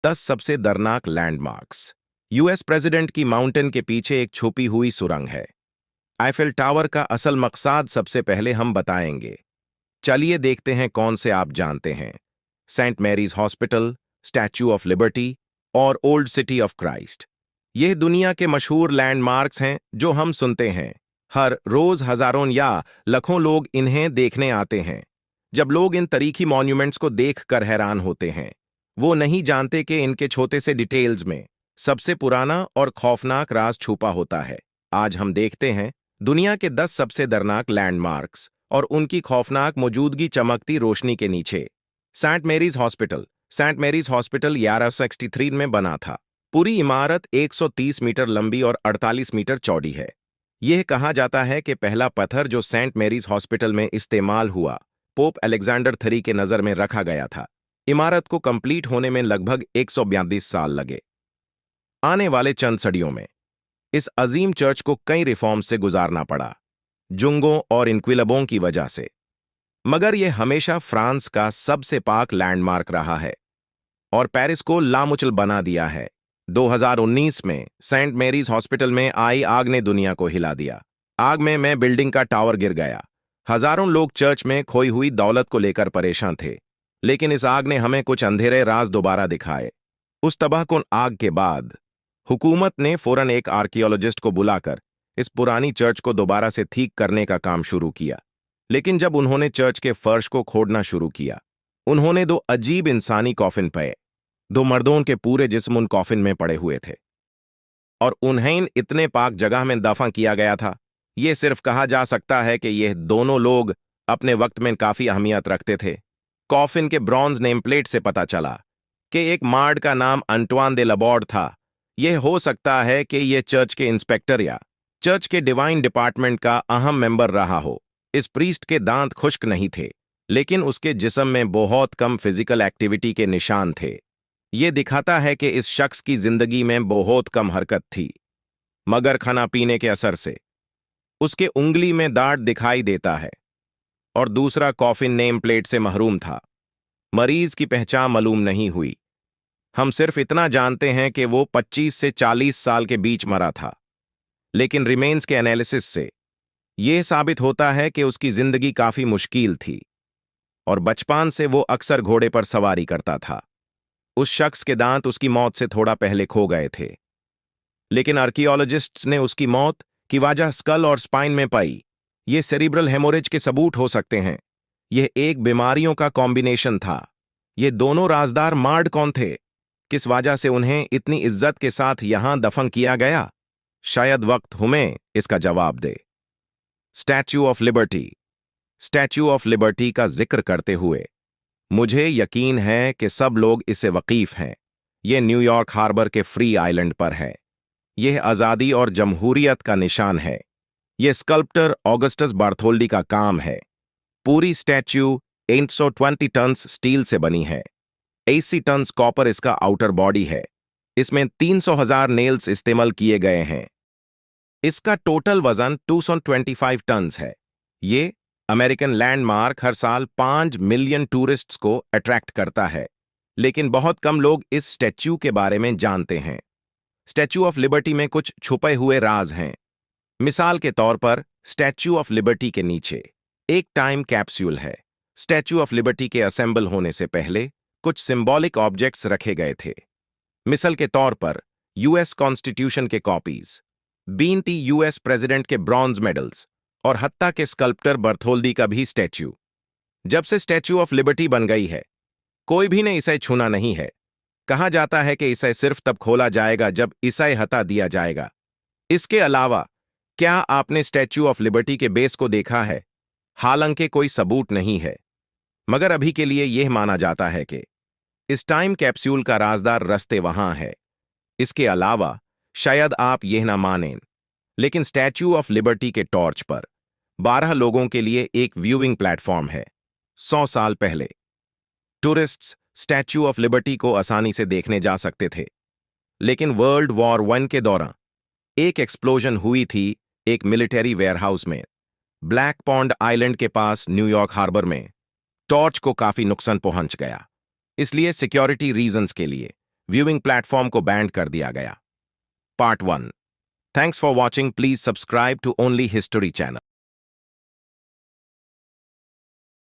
10 सबसे दर्दनाक landmarks. US president की माउंटेन के पीछे एक छुपी हुई सुरंग है। आईफेल टावर का असल मकसद सबसे पहले हम बताएंगे। चलिए देखते हैं कौन से आप जानते हैं। Saint Mary's hospital, statue of liberty और ओल्ड सिटी ऑफ क्राइस्ट। यह दुनिया के मशहूर लैंडमार्क्स हैं जो हम सुनते हैं। हर रोज हजारों या लाखों लोग इन्हें देखने आते हैं। जब लोग इन तारीखी मॉन्यूमेंट्स को देखकर हैरान होते हैं, वो नहीं जानते कि इनके छोटे से डिटेल्स में सबसे पुराना और खौफनाक राज छुपा होता है। आज हम देखते हैं दुनिया के 10 सबसे दर्दनाक लैंडमार्क्स और उनकी खौफनाक मौजूदगी चमकती रोशनी के नीचे। Saint Mary's hospital. Saint Mary's hospital 1163 में बना था। पूरी इमारत 130 मीटर लंबी और 48 मीटर चौड़ी है। यह कहा जाता है कि पहला पत्थर जो सेंट मैरीज हॉस्पिटल में इस्तेमाल हुआ, पोप अलेक्जेंडर III के नजर में रखा गया था। इमारत को कंप्लीट होने में लगभग 142 साल लगे। आने वाले चंद सदियों में इस अजीम चर्च को कई रिफॉर्म्स से गुजारना पड़ा, जुंगों और इनक्विलाबों की वजह से, मगर यह हमेशा फ्रांस का सबसे पाक लैंडमार्क रहा है और पेरिस को लामुचल बना दिया है। 2019 में सेंट मैरीज हॉस्पिटल में आई आग ने दुनिया को हिला दिया। आग में बिल्डिंग का टावर गिर गया। हजारों लोग चर्च में खोई हुई दौलत को लेकर परेशान थे, लेकिन इस आग ने हमें कुछ अंधेरे राज दोबारा दिखाए। उस तबाहकुन आग के बाद हुकूमत ने फौरन एक आर्कियोलॉजिस्ट को बुलाकर इस पुरानी चर्च को दोबारा से ठीक करने का काम शुरू किया। लेकिन जब उन्होंने चर्च के फर्श को खोदना शुरू किया, उन्होंने दो अजीब इंसानी कॉफिन पाए। दो मर्दों के पूरे जिस्म उन कॉफिन में पड़े हुए थे और उन्हें इतने पाक जगह में दफन किया गया था। यह सिर्फ कहा जा सकता है कि यह दोनों लोग अपने वक्त में काफी अहमियत रखते थे। कॉफिन के ब्रॉन्ज नेम प्लेट से पता चला कि एक मार्ड का नाम अंटवान दे लबॉर्ड था। यह हो सकता है कि यह चर्च के इंस्पेक्टर या चर्च के डिवाइन डिपार्टमेंट का अहम मेंबर रहा हो। इस प्रीस्ट के दांत खुश्क नहीं थे, लेकिन उसके जिस्म में बहुत कम फिजिकल एक्टिविटी के निशान थे। यह दिखाता है कि इस शख्स की जिंदगी में बहुत कम हरकत थी, मगर खाना पीने के असर से उसके उंगली में दांत दिखाई देता है। और दूसरा कॉफिन नेम प्लेट से महरूम था। मरीज की पहचान मालूम नहीं हुई। हम सिर्फ इतना जानते हैं कि वो 25 से 40 साल के बीच मरा था, लेकिन रिमेन्स के एनालिसिस से यह साबित होता है कि उसकी जिंदगी काफी मुश्किल थी और बचपन से वो अक्सर घोड़े पर सवारी करता था। उस शख्स के दांत उसकी मौत से थोड़ा पहले खो गए थे, लेकिन आर्कियोलॉजिस्ट्स ने उसकी मौत की वजह स्कल और स्पाइन में पाई। ये सेरिब्रल हेमोरेज के सबूत हो सकते हैं। यह एक बीमारियों का कॉम्बिनेशन था। ये दोनों राजदार मार्ड कौन थे? किस वजह से उन्हें इतनी इज्जत के साथ यहां दफन किया गया? शायद वक्त हमें इसका जवाब दे। Statue of Liberty. Statue of Liberty का जिक्र करते हुए मुझे यकीन है कि सब लोग इससे वकीफ हैं। यह न्यूयॉर्क हार्बर के फ्री आइलैंड पर है। यह आज़ादी और जमहूरियत का निशान है। यह स्कल्प्टर ऑगस्टस बार्थोल्डी का काम है। पूरी स्टैच्यू 820 टन्स स्टील से बनी है। 80 टन्स कॉपर इसका आउटर बॉडी है। इसमें 300,000 नेल्स इस्तेमाल किए गए हैं। इसका टोटल वजन 225 टन्स है। ये अमेरिकन लैंडमार्क हर साल 5 मिलियन टूरिस्ट्स को अट्रैक्ट करता है, लेकिन बहुत कम लोग इस स्टैच्यू के बारे में जानते हैं। स्टैच्यू ऑफ लिबर्टी में कुछ छुपे हुए राज हैं। मिसाल के तौर पर स्टैच्यू ऑफ लिबर्टी के नीचे एक टाइम कैप्सूल है। स्टैच्यू ऑफ लिबर्टी के असेंबल होने से पहले कुछ सिंबॉलिक ऑब्जेक्ट्स रखे गए थे। मिसाल के तौर पर यूएस कॉन्स्टिट्यूशन के कॉपीज, 20 यूएस प्रेसिडेंट के ब्रॉन्ज मेडल्स और हत्ता के स्कल्प्टर बर्थोल्डी का भी स्टैच्यू। जब से स्टैच्यू ऑफ लिबर्टी बन गई है, कोई भी ने इसे छूना नहीं है। कहा जाता है कि इसे सिर्फ तब खोला जाएगा जब इसे हटा दिया जाएगा। इसके अलावा क्या आपने स्टैच्यू ऑफ लिबर्टी के बेस को देखा है? हालांकि कोई सबूत नहीं है, मगर अभी के लिए यह माना जाता है कि इस टाइम कैप्सूल का राजदार रास्ते वहां है। इसके अलावा शायद आप यह ना मानें, लेकिन स्टैच्यू ऑफ लिबर्टी के टॉर्च पर 12 लोगों के लिए एक व्यूइंग प्लेटफॉर्म है। 100 साल पहले टूरिस्ट्स स्टैच्यू ऑफ लिबर्टी को आसानी से देखने जा सकते थे, लेकिन वर्ल्ड वॉर 1 के दौरान एक एक्सप्लोजन हुई थी एक मिलिट्री वेयरहाउस में ब्लैक पॉन्ड आइलैंड के पास न्यूयॉर्क हार्बर में। टॉर्च को काफी नुकसान पहुंच गया, इसलिए सिक्योरिटी रीजंस के लिए व्यूइंग प्लेटफॉर्म को बैंड कर दिया गया। Part 1। Thanks for watching. Please subscribe to only history channel.